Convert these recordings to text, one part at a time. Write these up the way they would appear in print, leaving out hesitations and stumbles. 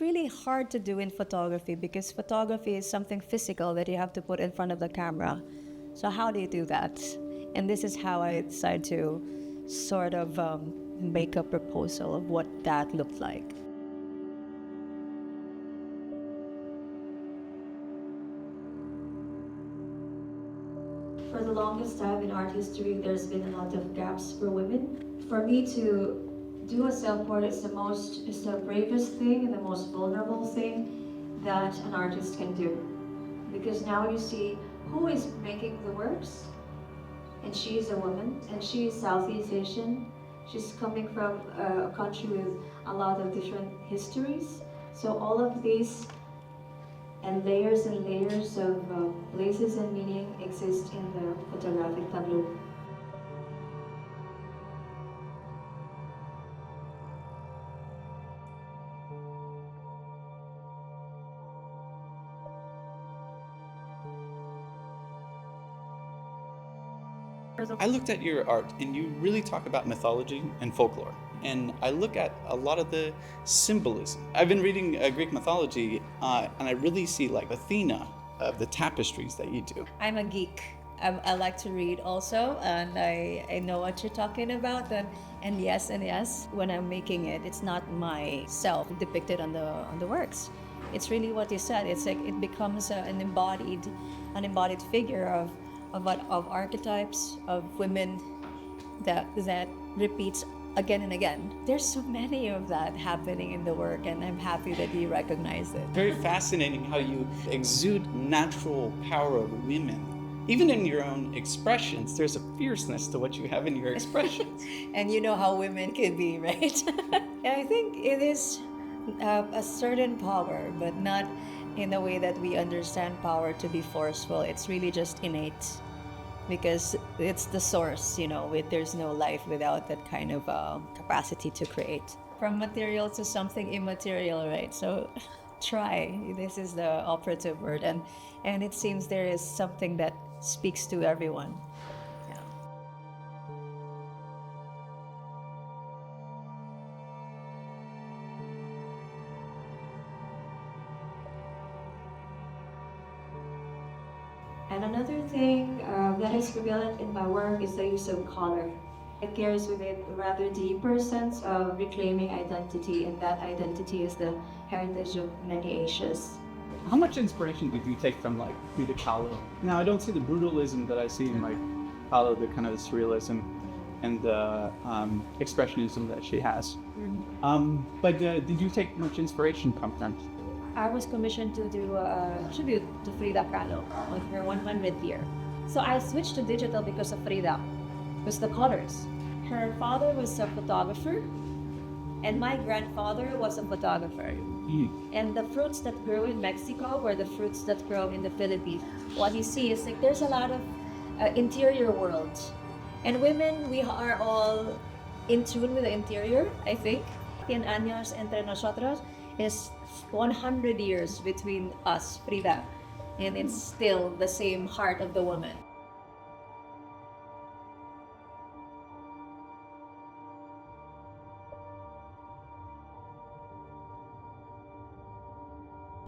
really hard to do in photography because photography is something physical that you have to put in front of the camera. So how do you do that? And this is how I decided to sort of make a proposal of what that looked like. For the longest time in art history, there's been a lot of gaps for women. For me to do a self-portrait is the bravest thing and the most vulnerable thing that an artist can do. Because now you see who is making the works, and she is a woman, and she is Southeast Asian. She's coming from a country with a lot of different histories. So all of these and layers of places and meaning exist in the photographic tableau. I looked at your art and you really talk about mythology and folklore. And I look at a lot of the symbolism. I've been reading Greek mythology and I really see like Athena of the tapestries that you do. I'm a geek. I like to read also, and I know what you're talking about. And yes, when I'm making it, it's not myself depicted on the works. It's really what you said. It's like it becomes an embodied figure of archetypes of women that repeats again and again. There's so many of that happening in the work, and I'm happy that you recognize it. Very fascinating how you exude natural power over women. Even in your own expressions, there's a fierceness to what you have in your expressions. And you know how women can be, right? I think it is a certain power, but not in the way that we understand power to be forceful. It's really just innate, because it's the source, there's no life without that kind of capacity to create. From material to something immaterial, right? So try, this is the operative word, and it seems there is something that speaks to everyone. Yeah. And another thing that is prevalent in my work is the use of color. It carries with it a rather deeper sense of reclaiming identity, and that identity is the heritage of many Asians. How much inspiration did you take from like Frida Kahlo? Now I don't see the brutalism that I see in like Kahlo, the kind of surrealism and the expressionism that she has. But did you take much inspiration from them? I was commissioned to do a tribute to Frida Kahlo on her 100th year. So I switched to digital because of Frida, because the colors. Her father was a photographer, and my grandfather was a photographer. And the fruits that grow in Mexico were the fruits that grow in the Philippines. What you see is like there's a lot of interior world. And women, we are all in tune with the interior, I think. 100 años entre nosotros is 100 years between us, Frida. And it's still the same heart of the woman.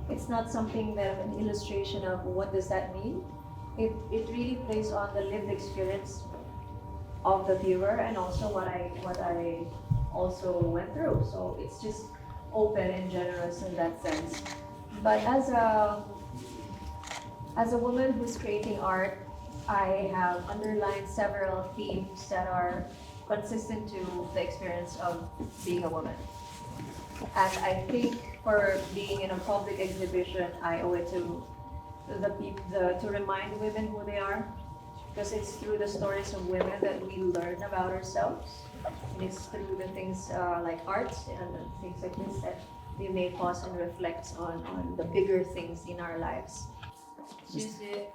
It's not something that an illustration of what does that mean. It really plays on the lived experience of the viewer and also what I also went through. So it's just open and generous in that sense. But as a woman who's creating art, I have underlined several themes that are consistent to the experience of being a woman. And I think for being in a public exhibition, I owe it to to remind women who they are, because it's through the stories of women that we learn about ourselves. And it's through the things like art and things like this that we may pause and reflect on the bigger things in our lives. Choose it.